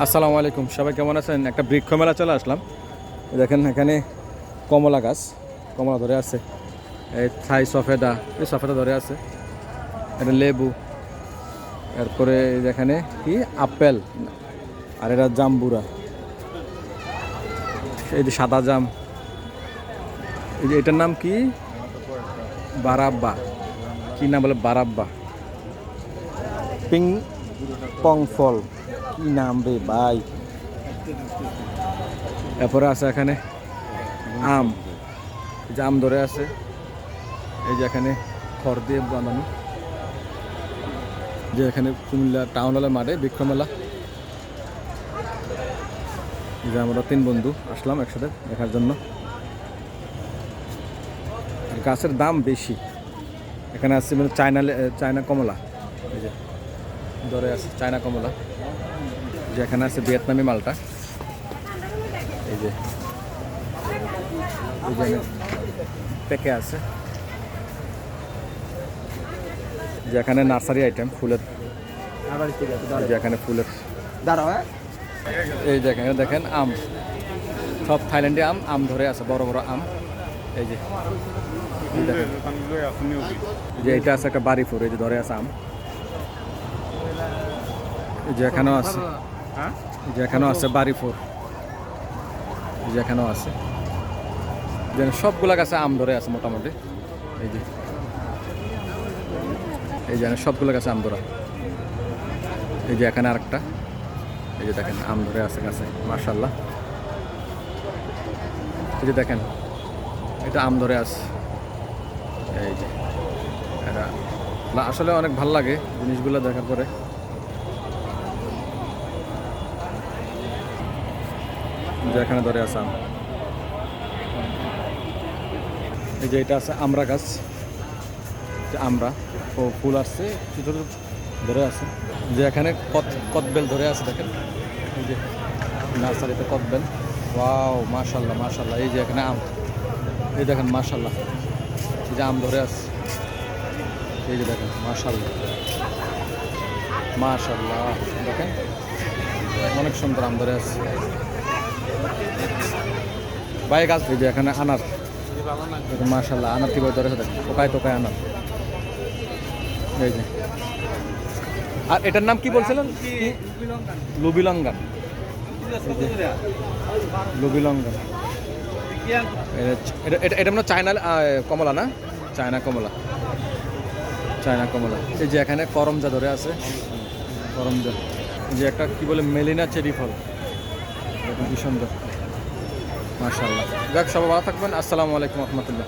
আসসালামু আলাইকুম, সবাই কেমন আছেন? একটা বৃক্ষ মেলা চলে আসলাম। দেখেন এখানে কমলা গাছ, কমলা ধরে আছে। এই থাই সফেদা, এই সফেদা ধরে আছে। এটা লেবু, এরপরে এখানে কি আপেল, আর এটা জাম্বুরা, এই যে সাদা জাম, এই যে এটার নাম কি, বারাব্বা, কি নাম বলে, বারাব্বা। পিং পং ফল, কি নাম রে ভাই। এরপরে আছে এখানে আম, এই যে আম ধরে আছে। এই যে এখানে খড় দিয়ে বানানো, যে এখানে কুমিল্লা টাউন হলের মাঠে বৃক্ষ মেলা। যে আমরা 3 বন্ধু আসলাম একসাথে দেখার জন্য। গাছের দাম বেশি। এখানে আছে মানে চায়না কমলা, এই যে ধরে আছে চায়না কমলা। যে এখানে আছে ভিয়েতনামি মালটা, এই যে পেকে আছে। যে এখানে নার্সারি আইটেম ফুলের, যে এখানে ফুলের, এই দেখেন দেখেন আম, সব থাইল্যান্ডে আম, আম ধরে আছে বড় বড় আম। এই যে যে এটা আছে একটা বাড়ি ফুল, এই যে ধরে আছে আম। এই যে এখানেও আছে, এই যে এখানেও আছে বাড়ি ফুল, এই যে এখানেও আছে। যে সবগুলা গাছে আম ধরে আছে মোটামুটি। এই যে এই যে সবগুলো গাছে আম ধরা। এই যে এখানে আরেকটা, এই যে দেখেন আম ধরে আছে গাছে, মাশাআল্লাহ। এই যে দেখেন এটা আম ধরে আছে। এই যে এটা না, আসলে অনেক ভালো লাগে জিনিসগুলো দেখার পরে। যে এখানে ধরে আছে আম। এই যে এটা আছে আমরা গাছ, যে আমরা ও ফুল আসছে ছোট ছোট ধরে আছে। যে এখানে কদবেল ধরে আছে দেখেন, এই যে নার্সারিতে কদবেল। ওয়াও, মাশাআল্লাহ মাশাআল্লাহ। এই যে এখানে আম, এই দেখেন মাশাআল্লাহ, এই যে আম ধরে আছে। এই যে দেখেন মাশাআল্লাহ মাশাআল্লাহ, দেখেন অনেক সুন্দর আম ধরে আছে ভাই গাছ। এই যে এখানে আনার, মাশাআল্লাহ আনার কিভাবে ধরে আছে দেখেন, টোকায় টোকায় আনার। এই যে, আর এটার নাম কি বলছিলেন? লুবিলঙ্গান, লুবিলঙ্গান। এটা মানে চায়না কমলা না, চায়না কমলা, চায়না কমলা। এই যে এখানে করমজা ধরে আছে, করমজা। এই যে একটা কি বলে মেলিনা চেরি ফল, দেখুন কি সুন্দর, মাশাআল্লাহ। যাক, সবাই ভালো থাকবেন। আসসালামু আলাইকুম রহমতুল্লাহ।